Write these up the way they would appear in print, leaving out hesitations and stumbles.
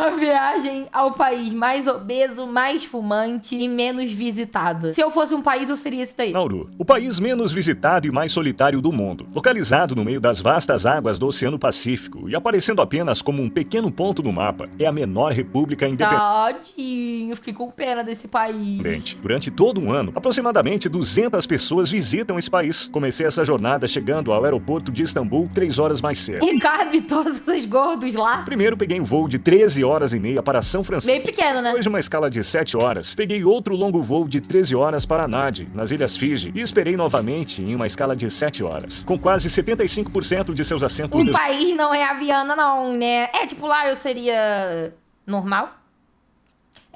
Uma viagem ao país mais obeso, mais fumante e menos visitado. Se eu fosse um país, eu seria esse daí. Nauru, o país menos visitado e mais solitário do mundo. Localizado no meio das vastas águas do Oceano Pacífico e aparecendo apenas como um pequeno ponto no mapa, é a menor república independente. Tadinho, fiquei com pena desse país. Durante todo um ano, aproximadamente 200 pessoas visitam esse país. Comecei essa jornada chegando ao aeroporto de Istambul 3 horas mais cedo. E cabe todos os gordos lá. Primeiro peguei um voo de 13 horas e meia para São Francisco. Bem pequeno, né? Depois de uma escala de 7 horas, peguei outro longo voo de 13 horas para Nadi, nas Ilhas Fiji, e esperei novamente em uma escala de 7 horas. Com quase 75% de seus assentos... O país não é Aviana não, né? É, tipo, lá eu seria normal.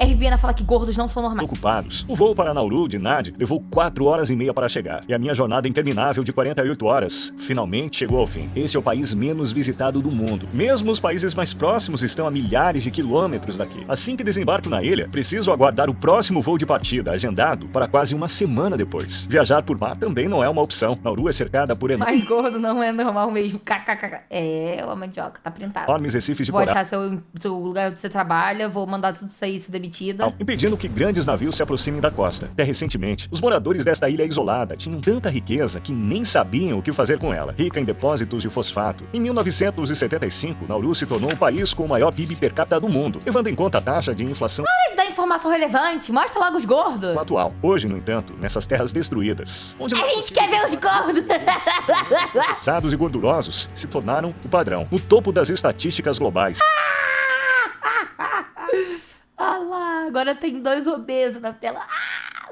RBN fala que gordos não são normais. Ocupados. O voo para Nauru de Nadi levou 4 horas e meia para chegar. E a minha jornada interminável de 48 horas finalmente chegou ao fim. Este é o país menos visitado do mundo. Mesmo os países mais próximos estão a milhares de quilômetros daqui. Assim que desembarco na ilha, preciso aguardar o próximo voo de partida, agendado para quase uma semana depois. Viajar por mar também não é uma opção. Nauru é cercada por Mas gordo não é normal mesmo. KKK. É, a mandioca, tá printado. enormes recifes de Vou coral. achar seu lugar onde você trabalha, vou mandar tudo isso aí se demitir. Impedindo que grandes navios se aproximem da costa. Até recentemente, os moradores desta ilha isolada tinham tanta riqueza que nem sabiam o que fazer com ela. Rica em depósitos de fosfato. Em 1975, Nauru se tornou o país com o maior PIB per capita do mundo, levando em conta a taxa de inflação Para de dar informação relevante, mostra logo os gordos. atual. Hoje, no entanto, nessas terras destruídas, onde A gente quer ver os gordos. processados e gordurosos se tornaram o padrão, no topo das estatísticas globais. Ah lá, agora tem 2 obesos na tela.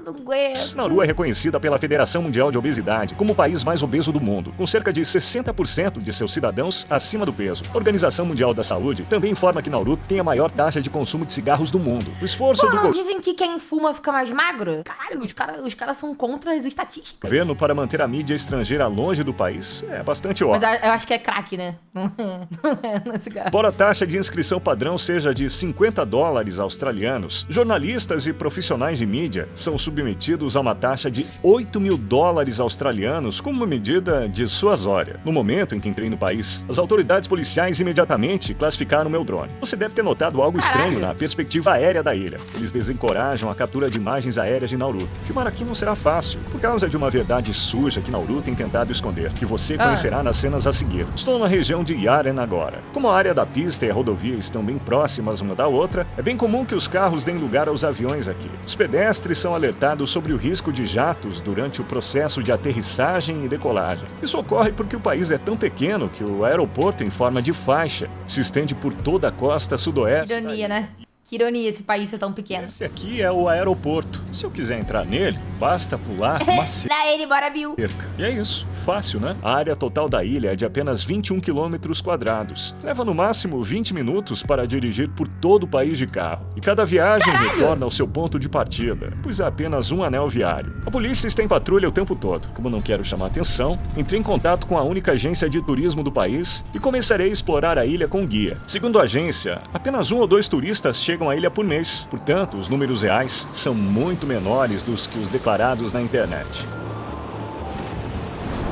Não aguento. Nauru é reconhecida pela Federação Mundial de Obesidade como o país mais obeso do mundo, com cerca de 60% de seus cidadãos acima do peso. A Organização Mundial da Saúde também informa que Nauru tem a maior taxa de consumo de cigarros do mundo. O esforço Pô, do não dizem que quem fuma fica mais magro? Caralho, os caras são contra as estatísticas. governo para manter a mídia estrangeira longe do país é bastante Mas óbvio. eu acho que é crack, né? Não é cigarro. Embora a taxa de inscrição padrão seja de $50 australianos, jornalistas e profissionais de mídia são submetidos a uma taxa de $8.000 australianos como medida dissuasória. No momento em que entrei no país, as autoridades policiais imediatamente classificaram meu drone. Você deve ter notado algo estranho na perspectiva aérea da ilha. Eles desencorajam a captura de imagens aéreas de Nauru. Filmar aqui não será fácil, por causa de uma verdade suja que Nauru tem tentado esconder, que você conhecerá nas cenas a seguir. Estou na região de Yaren agora. Como a área da pista e a rodovia estão bem próximas uma da outra, é bem comum que os carros deem lugar aos aviões aqui. Os pedestres são alertados sobre o risco de jatos durante o processo de aterrissagem e decolagem. Isso ocorre porque o país é tão pequeno que o aeroporto em forma de faixa se estende por toda a costa sudoeste. Ironia, né? Que ironia esse país ser tão pequeno. Esse aqui é o aeroporto. Se eu quiser entrar nele, basta pular uma Dá ele, bora, Bill. cerca. E é isso. Fácil, né? A área total da ilha é de apenas 21 quilômetros quadrados. Leva no máximo 20 minutos para dirigir por todo o país de carro. E cada viagem retorna ao seu ponto de partida, pois é apenas um anel viário. A polícia está em patrulha o tempo todo. Como não quero chamar atenção, entrei em contato com a única agência de turismo do país e começarei a explorar a ilha com guia. Segundo a agência, apenas 1 ou 2 turistas chegam à ilha por mês. Portanto, os números reais são muito menores dos que os declarados na internet.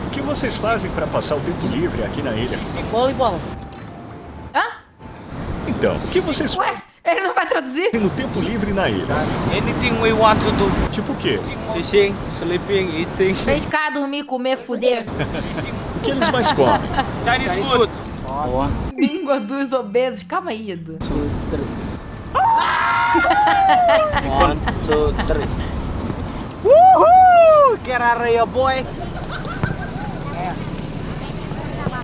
O que vocês fazem para passar o tempo livre aqui na ilha? Voleibol. Hã? Então, o que vocês Ué, ele não vai traduzir? fazem no tempo livre na ilha? Anything we want to do. Tipo o quê? Fishing, sleeping, eating. Pescar, dormir, comer, fuder. O que eles mais comem? Chinese food. Língua dos obesos. Calma aí, Edu. 1, 2, 3. Woohoo! Get out of here, boy.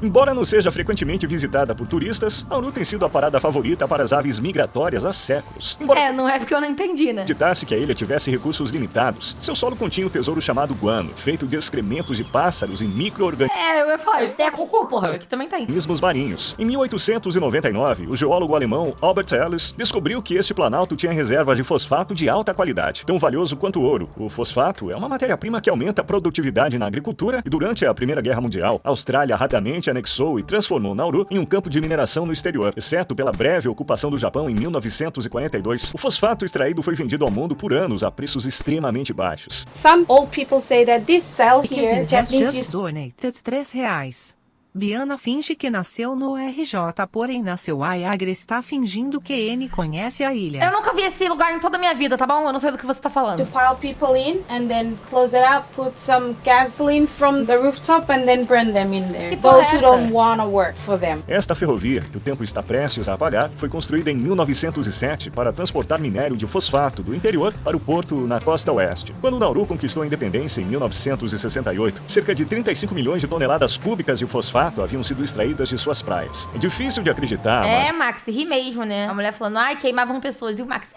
Embora não seja frequentemente visitada por turistas, Nauru tem sido a parada favorita para as aves migratórias há séculos. Embora Não é porque eu não entendi, né? acreditasse que a ilha tivesse recursos limitados, seu solo continha um tesouro chamado guano, feito de excrementos de pássaros e micro-organismos Eu ia falar, isso daí é cocô, porra. Aqui também tem. marinhos. Em 1899, o geólogo alemão Albert Ellis descobriu que este planalto tinha reservas de fosfato de alta qualidade, tão valioso quanto o ouro. O fosfato é uma matéria-prima que aumenta a produtividade na agricultura e durante a Primeira Guerra Mundial, a Austrália rapidamente anexou e transformou Nauru em um campo de mineração no exterior, exceto pela breve ocupação do Japão em 1942. O fosfato extraído foi vendido ao mundo por anos a preços extremamente baixos. Some old people say that this cell here, Because you have Japanese just used donated R$3. Biana finge que nasceu no RJ, porém nasceu a Agra está fingindo que N conhece a ilha. Eu nunca vi esse lugar em toda a minha vida, tá bom? Eu não sei do que você tá To falando. pile people in and then close it up, put some gasoline from the rooftop and then burn them in there. Que porra Those é who essa? don't want to work for them. Esta ferrovia, que o tempo está prestes a apagar, foi construída em 1907 para transportar minério de fosfato do interior para o porto na costa oeste. Quando Nauru conquistou a independência em 1968, cerca de 35 milhões de toneladas cúbicas de fosfato haviam sido extraídas de suas praias. É difícil de acreditar, mas É, Max, ri mesmo, né? A mulher falando, ai, queimavam pessoas. E o Max,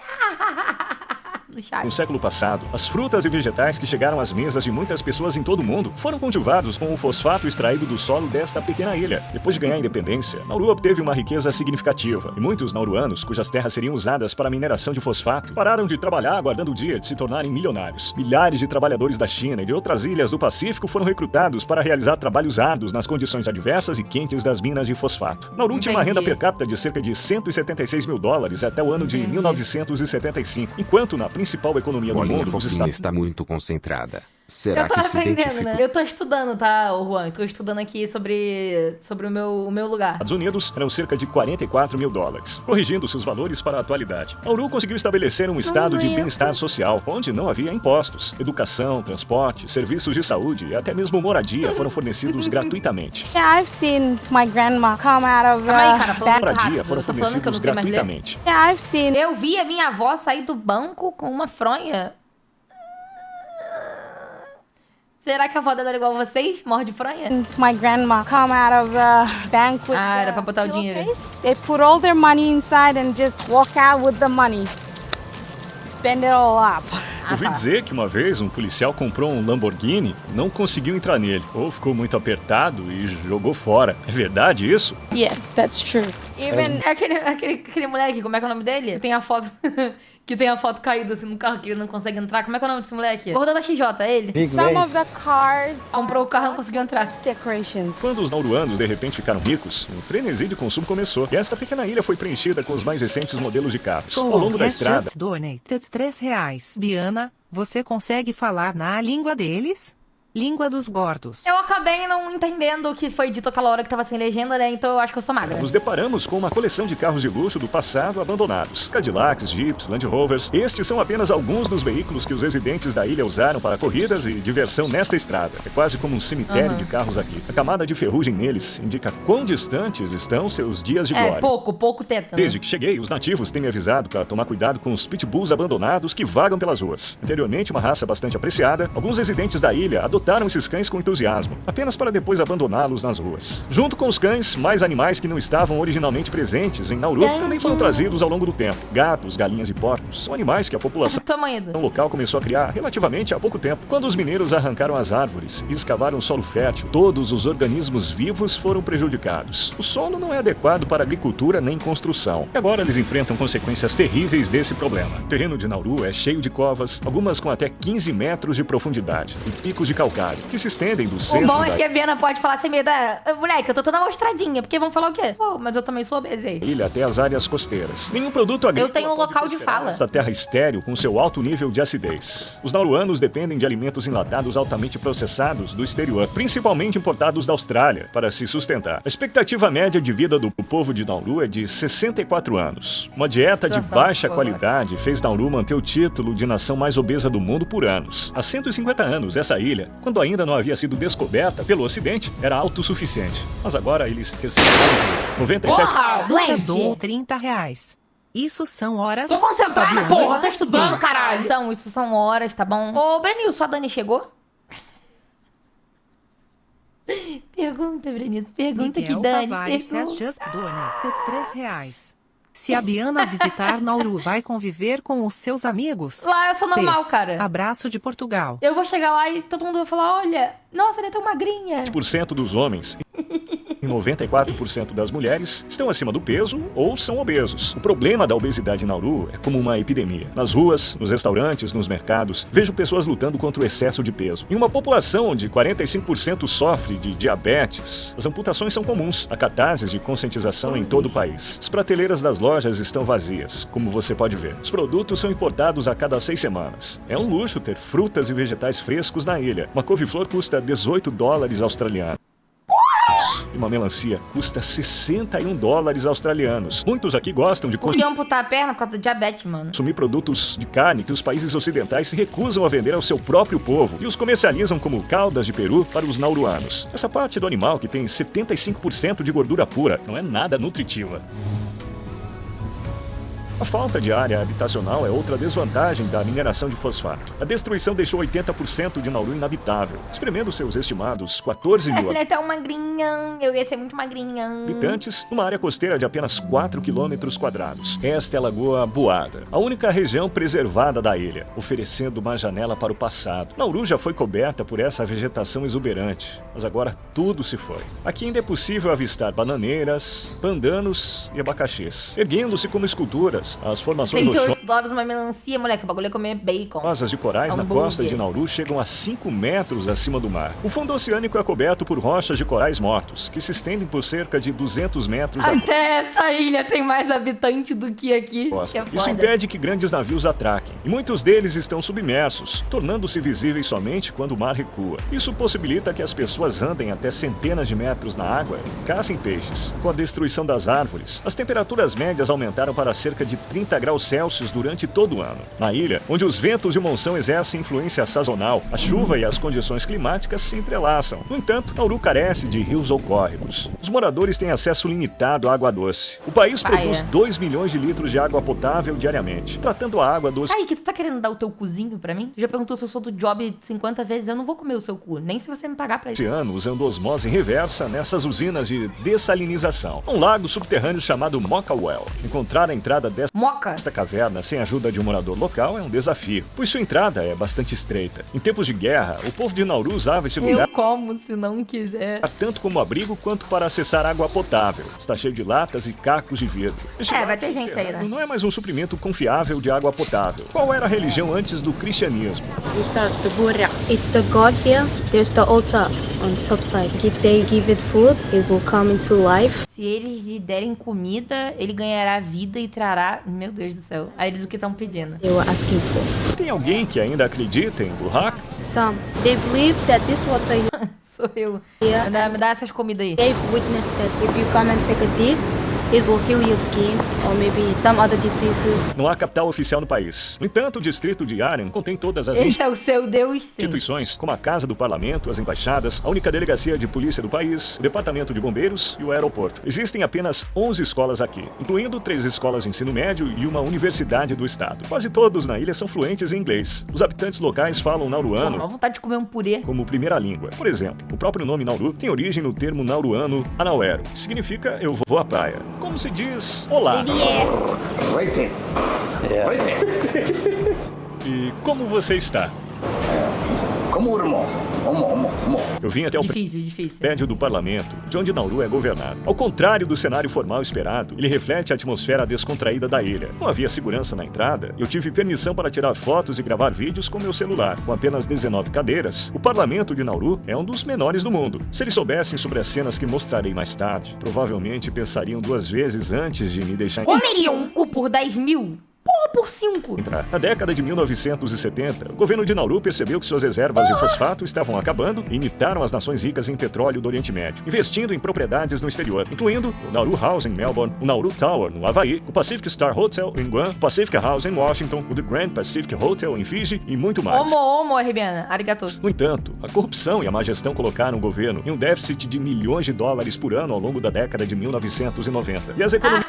do no Chaves. século passado, as frutas e vegetais que chegaram às mesas de muitas pessoas em todo o mundo foram cultivados com o fosfato extraído do solo desta pequena ilha. Depois de ganhar a independência, Nauru obteve uma riqueza significativa, e muitos nauruanos, cujas terras seriam usadas para a mineração de fosfato, pararam de trabalhar aguardando o dia de se tornarem milionários. Milhares de trabalhadores da China e de outras ilhas do Pacífico foram recrutados para realizar trabalhos árduos nas condições adversas e quentes das minas de fosfato. Nauru tinha uma Entendi. renda per capita de cerca de 176 mil dólares até o ano de 1975, enquanto na principal economia do Bolinha mundo, os fofinha Estados está muito concentrada. Será Eu tô que se aprendendo, identificou? né? Eu tô estudando, tá, ô Juan? Eu tô estudando aqui sobre o meu lugar. Unidos eram cerca de 44 mil dólares, corrigindo seus valores para a atualidade. Nauru conseguiu estabelecer um estado de lembro. bem-estar social, onde não havia impostos. Educação, transporte, serviços de saúde e até mesmo moradia foram fornecidos gratuitamente. Yeah, I've seen my grandma come out of Calma aí, cara, falou muito Moradia rápido. foram Eu tô falando que eu fornecidos não sei mais ler. gratuitamente. Yeah, I've seen Eu vi a minha avó sair do banco com uma fronha. Será que a avó dela era igual a vocês? Morre de fronha? my grandma come out of the bank with Ah, era the pra botar o dinheiro. pillowcase. They put all their money inside and just walk out with the money. Spend it all up. Ouvi dizer que uma vez um policial comprou um Lamborghini e não conseguiu entrar nele, ou ficou muito apertado e jogou fora. É verdade isso? Yes, that's true. Even É aquele moleque, como é que é o nome dele? Que tem a foto, que tem a foto caída assim no carro que ele não consegue entrar. Como é que é o nome desse moleque? Gordão da XJ, é ele? some of the cars Comprou o carro e não conseguiu entrar. decorations. Quando os nauruanos de repente ficaram ricos, um frenesi de consumo começou. E esta pequena ilha foi preenchida com os mais recentes modelos de carros. Ao longo da Has estrada, just donated R$3. Biana, você consegue falar na língua deles? Língua dos gordos. Eu acabei não entendendo o que foi dito aquela hora que tava sem legenda, né? Então eu acho que eu sou magra. nos deparamos com uma coleção de carros de luxo do passado abandonados. Cadillacs, Jeeps, Land Rovers. Estes são apenas alguns dos veículos que os residentes da ilha usaram para corridas e diversão nesta estrada. É quase como um cemitério de carros aqui. A camada de ferrugem neles indica quão distantes estão seus dias de glória. Pouco teto, né? Desde que cheguei, os nativos têm me avisado para tomar cuidado com os pitbulls abandonados que vagam pelas ruas. Anteriormente, uma raça bastante apreciada, alguns residentes da ilha adotaram esses cães com entusiasmo, apenas para depois abandoná-los nas ruas. Junto com os cães, mais animais que não estavam originalmente presentes em Nauru também foram trazidos ao longo do tempo. Gatos, galinhas e porcos são animais que a população O tamanho do... local começou a criar relativamente há pouco tempo. Quando os mineiros arrancaram as árvores e escavaram o solo fértil, todos os organismos vivos foram prejudicados. O solo não é adequado para agricultura nem construção. E agora eles enfrentam consequências terríveis desse problema. O terreno de Nauru é cheio de covas, algumas com até 15 metros de profundidade, e picos de calcário, que se estendem do O centro bom é da que a Biana pode falar sem medo. Moleque, eu tô toda amostradinha, porque vão falar o quê? Pô, mas eu também sou obesa aí. ilha até as áreas costeiras. Nenhum produto agrícola Eu tenho um pode local de prosperar fala. nessa terra estéril com seu alto nível de acidez. Os nauruanos dependem de alimentos enlatados altamente processados do exterior, principalmente importados da Austrália, para se sustentar. A expectativa média de vida do povo de Nauru é de 64 anos. Uma dieta de Situação baixa boa. qualidade fez Nauru manter o título de nação mais obesa do mundo por anos. Há 150 anos, essa ilha, quando ainda não havia sido descoberta pelo Ocidente, era autossuficiente. Mas agora eles terceirizaram 97%. Porra, Duca doou doente! R$30. Isso são horas... Tô concentrada, Fabiana. porra! Tô estudando, caralho! Então, isso são horas, tá bom? Ô, Brenilson, a Dani chegou? Pergunta, Brenilson. Pergunta que Miguel Dani. Tavares has Pergunta. just donated R$3. Se a Biana visitar Nauru, vai conviver com os seus amigos? Lá eu sou normal, Pez. cara. Abraço de Portugal. Eu vou chegar lá e todo mundo vai falar, olha, nossa, ela é tão magrinha. 10% dos homens e 94% das mulheres estão acima do peso ou são obesos. O problema da obesidade em Nauru é como uma epidemia. Nas ruas, nos restaurantes, nos mercados, vejo pessoas lutando contra o excesso de peso. Em uma população onde 45% sofre de diabetes, as amputações são comuns. Há cartazes de conscientização em todo o país. As prateleiras das lojas estão vazias, como você pode ver. Os produtos são importados a cada 6 semanas. É um luxo ter frutas e vegetais frescos na ilha. Uma couve-flor custa 18 dólares australianos. E uma melancia custa 61 dólares australianos. Muitos aqui gostam de Por que amputar a perna? Por causa do diabetes, mano. consumir produtos de carne que os países ocidentais se recusam a vender ao seu próprio povo e os comercializam como caudas de peru para os nauruanos. Essa parte do animal, que tem 75% de gordura pura, não é nada nutritiva. A falta de área habitacional é outra desvantagem da mineração de fosfato. A destruição deixou 80% de Nauru inabitável, espremendo seus estimados 14 mil Ele é tão magrinha. Eu ia ser muito magrinha. habitantes numa área costeira de apenas 4 quilômetros quadrados. Esta é a Lagoa Buada, a única região preservada da ilha, oferecendo uma janela para o passado. Nauru já foi coberta por essa vegetação exuberante, mas agora tudo se foi. Aqui ainda é possível avistar bananeiras, pandanos e abacaxis, erguendo-se como esculturas. As formações 108 dólares uma melancia, moleque. O bagulho é comer bacon. rochosas de corais na Hambúrguer. costa de Nauru chegam a 5 metros acima do mar. O fundo oceânico é coberto por rochas de corais mortos, que se estendem por cerca de 200 metros Até essa ilha tem mais habitante do que aqui. costa. Que é Isso foda. impede que grandes navios atraquem, e muitos deles estão submersos, tornando-se visíveis somente quando o mar recua. Isso possibilita que as pessoas andem até centenas de metros na água e caçem peixes. Com a destruição das árvores, as temperaturas médias aumentaram para cerca de 30 graus Celsius durante todo o ano. Na ilha, onde os ventos de monção exercem influência sazonal, a chuva e as condições climáticas se entrelaçam. No entanto, Nauru carece de rios ou córregos. Os moradores têm acesso limitado à água doce. O país Paia. produz 2 milhões de litros de água potável diariamente, tratando a água doce Aí, que tu tá querendo dar o teu cozinho pra mim? Tu já perguntou se eu sou do job 50 vezes. Eu não vou comer o seu cu, nem se você me pagar pra isso. esse ano usando osmose reversa nessas usinas de dessalinização. Um lago subterrâneo chamado Moka Well. Encontrar a entrada Moca. Esta caverna, sem a ajuda de um morador local, é um desafio, pois sua entrada é bastante estreita. Em tempos de guerra, o povo de Nauru usava este lugar Eu como se não quiser. tanto como abrigo quanto para acessar água potável. Está cheio de latas e cacos de vidro. Este É, vai lago ter gente aí, né? não é mais um suprimento confiável de água potável. Qual era a religião antes do cristianismo? It's the god here. There's the altar on top side. If they give it food, it will come into life. Se eles lhe derem comida, ele ganhará vida e trará... Meu Deus do céu. Aí eles o que estão pedindo. They were asking for. Tem alguém que ainda acredita em Burhak? Some they believe that this water here, Sou eu. Yeah. Me dá essas comidas aí. they've witnessed that if you come and take a dip, it will heal your skin or maybe some other diseases. Não há capital oficial no país. No entanto, o distrito de Yaren contém todas as Esse é o seu Deus, sim. instituições, como a Casa do Parlamento, as embaixadas, a única delegacia de polícia do país, o Departamento de Bombeiros e o aeroporto. Existem apenas 11 escolas aqui, incluindo 3 escolas de ensino médio e uma universidade do estado. Quase todos na ilha são fluentes em inglês. Os habitantes locais falam Pô, nauruano uma vontade de comer um purê. como primeira língua. Por exemplo, o próprio nome Nauru tem origem no termo nauruano anauero, que significa eu vou à praia. Como se diz olá. E como você está? Eu vim até o Difícil. prédio do parlamento, de onde Nauru é governado. Ao contrário do cenário formal esperado, ele reflete a atmosfera descontraída da ilha. Não havia segurança na entrada, e eu tive permissão para tirar fotos e gravar vídeos com meu celular. Com apenas 19 cadeiras, o parlamento de Nauru é um dos menores do mundo. Se eles soubessem sobre as cenas que mostrarei mais tarde, provavelmente pensariam 2 vezes antes de me deixar Comeriam um cu por 10 mil? Porra, por 5. entrar. Na década de 1970, o governo de Nauru percebeu que suas reservas de fosfato estavam acabando e imitaram as nações ricas em petróleo do Oriente Médio, investindo em propriedades no exterior, incluindo o Nauru House em Melbourne, o Nauru Tower no Havaí, o Pacific Star Hotel em Guam, o Pacific House em Washington, o The Grand Pacific Hotel em Fiji e muito mais. Homo, Ribiana. Arigato. No entanto, a corrupção e a má gestão colocaram o governo em um déficit de milhões de dólares por ano ao longo da década de 1990. E as economias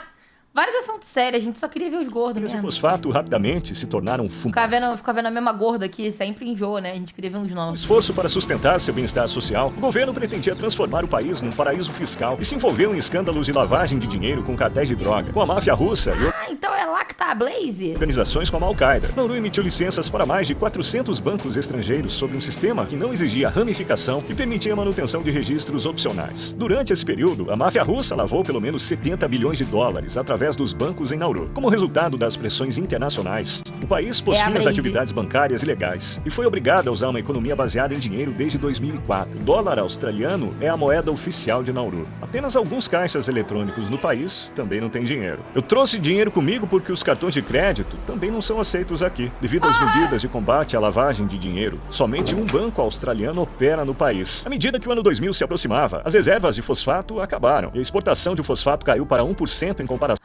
Vários assuntos sérios. A gente só queria ver os gordos de mesmo. fosfato rapidamente se tornaram Ficar fumaça. vendo a mesma gorda aqui sempre enjoa, né? A gente queria ver uns No novos. esforço para sustentar seu bem-estar social, o governo pretendia transformar o país num paraíso fiscal e se envolveu em escândalos de lavagem de dinheiro com cartéis de droga, com a máfia russa e Ah, então é lá que tá a Blaze? organizações como a Al-Qaeda. Nauru emitiu licenças para mais de 400 bancos estrangeiros sob um sistema que não exigia ramificação e permitia a manutenção de registros opcionais. Durante esse período, a máfia russa lavou pelo menos 70 bilhões de dólares através dos bancos em Nauru. Como resultado das pressões internacionais, o país pôs É a fim às Blaze. atividades bancárias ilegais e foi obrigado a usar uma economia baseada em dinheiro desde 2004. O dólar australiano é a moeda oficial de Nauru. Apenas alguns caixas eletrônicos no país também não têm dinheiro. Eu trouxe dinheiro comigo porque os cartões cartões de crédito também não são aceitos aqui. Devido às medidas de combate à lavagem de dinheiro, somente um banco australiano opera no país. À medida que o ano 2000 se aproximava, as reservas de fosfato acabaram e a exportação de fosfato caiu para 1% em comparação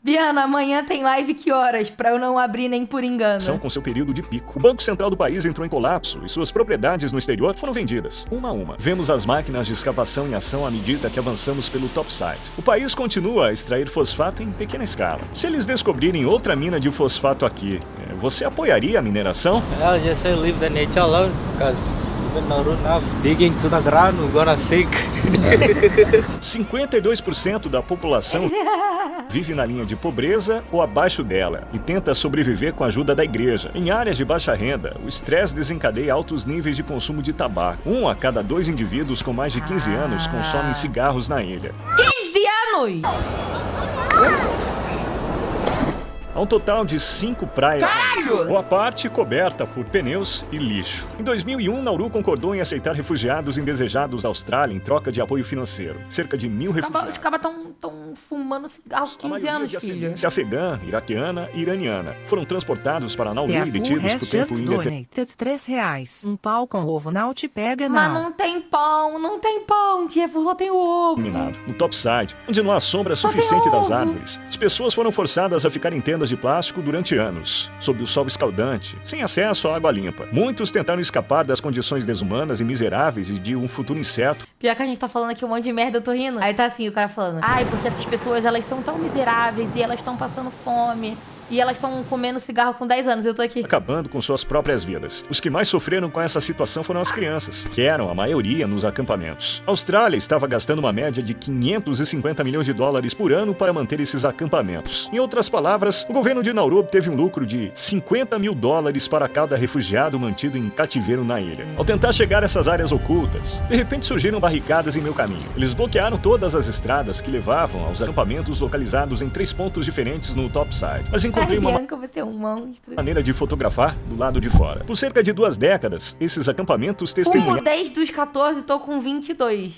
Biana, amanhã tem live que horas? Pra eu não abrir nem por engano. com seu período de pico. O Banco Central do país entrou em colapso e suas propriedades no exterior foram vendidas, uma a uma. Vemos as máquinas de escavação em ação à medida que avançamos pelo topside. O país continua a extrair fosfato em pequena escala. Se eles descobrirem outra mina de fosfato aqui, você apoiaria a mineração? I'll just say leave the nature alone, because even Nauru now digging to the ground, we're gonna sink. 52% da população vive na linha de pobreza ou abaixo dela e tenta sobreviver com a ajuda da igreja. Em áreas de baixa renda, o estresse desencadeia altos níveis de consumo de tabaco. 1 a cada 2 indivíduos com mais de 15 anos consomem cigarros na ilha. 15 anos! Há um total de 5 praias, Caralho! boa parte coberta por pneus e lixo. Em 2001, Nauru concordou em aceitar refugiados indesejados da Austrália em troca de apoio financeiro. Cerca de 1.000 Os refugiados. cabas tão fumando cigarro há 15 anos, filho. Ascendência afegã, iraquiana e iraniana foram transportados para Nauru e detidos por tempo just indeterminado. donated R$3. Um pau com ovo não te pega, Mas não. não tem pão, tia, só tem o ovo. No topside, onde não há sombra Só suficiente tem das ovo. árvores, as pessoas foram forçadas a ficar em tendas de plástico durante anos, sob o sol escaldante, sem acesso à água limpa. Muitos tentaram escapar das condições desumanas e miseráveis e de um futuro incerto. Pior que a gente tá falando aqui um monte de merda, eu tô rindo. Aí tá assim, o cara falando, ai, porque essas pessoas, elas são tão miseráveis e elas estão passando fome. E elas estão comendo cigarro com 10 anos, eu tô aqui. Acabando com suas próprias vidas. Os que mais sofreram com essa situação foram as crianças, que eram a maioria nos acampamentos. A Austrália estava gastando uma média de 550 milhões de dólares por ano para manter esses acampamentos. Em outras palavras, o governo de Nauru teve um lucro de 50 mil dólares para cada refugiado mantido em cativeiro na ilha. Ao tentar chegar a essas áreas ocultas, de repente surgiram barricadas em meu caminho. Eles bloquearam todas as estradas que levavam aos acampamentos localizados em 3 pontos diferentes no topside. Mas encontrei uma Bianca, você é um monstro. maneira de fotografar do lado de fora. Por cerca de 2 décadas, esses acampamentos Fumo testemunharam desde os 14, tô com 22.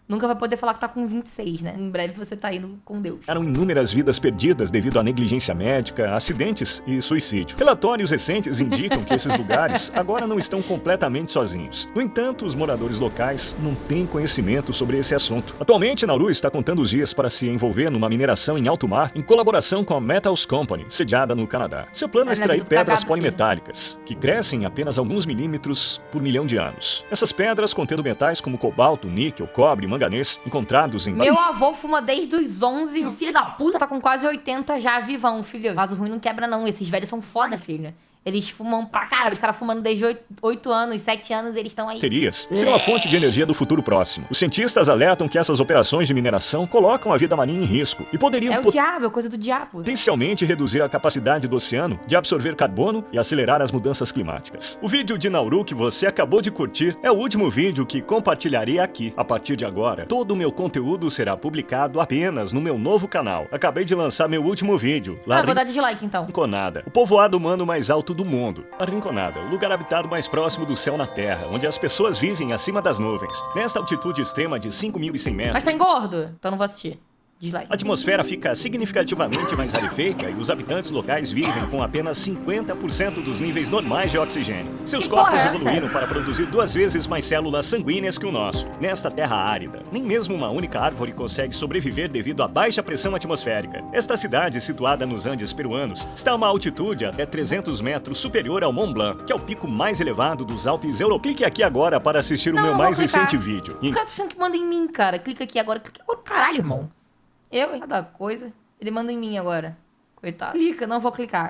Nunca vai poder falar que tá com 26, né? Em breve você tá indo com Deus. inúmeras vidas perdidas devido à negligência médica, acidentes e suicídio. Relatórios recentes indicam que esses lugares agora não estão completamente sozinhos. No entanto, os moradores locais não têm conhecimento sobre esse assunto. Atualmente, Nauru está contando os dias para se envolver numa mineração em alto mar em colaboração com a Metals Company, sediada no Canadá. Seu plano é Mas na extrair vida do pedras cagado, polimetálicas, que crescem em apenas alguns milímetros por milhão de anos. Essas pedras contendo metais como cobalto, níquel, cobre, manganês, encontrados em Meu avô fuma desde os 11 e o filho da puta tá com quase 80 já vivão, filho. Vaso ruim não quebra não, esses velhos são foda, filho. Eles fumam pra caralho, os caras fumando desde 8 anos, 7 anos, eles estão aí. baterias serão a fonte de energia do futuro próximo. Os cientistas alertam que essas operações de mineração colocam a vida marinha em risco e poderiam É o diabo, é coisa do diabo. potencialmente reduzir a capacidade do oceano de absorver carbono e acelerar as mudanças climáticas. O vídeo de Nauru que você acabou de curtir é o último vídeo que compartilharei aqui. A partir de agora, todo o meu conteúdo será publicado apenas no meu novo canal. Acabei de lançar meu último vídeo, Vou dar dislike então. Rinconada, o povoado humano mais alto do mundo. A Rinconada, o lugar habitado mais próximo do céu na Terra, onde as pessoas vivem acima das nuvens. Nesta altitude extrema de 5.100 metros, Mas tá engordo, então não vou assistir. Dislike. a atmosfera fica significativamente mais rarefeita e os habitantes locais vivem com apenas 50% dos níveis normais de oxigênio. Seus Que porra corpos é essa? evoluíram para produzir 2 vezes mais células sanguíneas que o nosso. Nesta terra árida, nem mesmo uma única árvore consegue sobreviver devido à baixa pressão atmosférica. Esta cidade, situada nos Andes peruanos, está a uma altitude até 300 metros superior ao Mont Blanc, que é o pico mais elevado dos Alpes europeus. Clique aqui agora para assistir o Não, meu eu vou mais clicar. recente vídeo. O cara tá achando que manda em mim, cara. Clica aqui agora, Caralho, irmão. Eu, hein? Cada coisa. Ele manda em mim agora. Coitado. Clica, não vou clicar.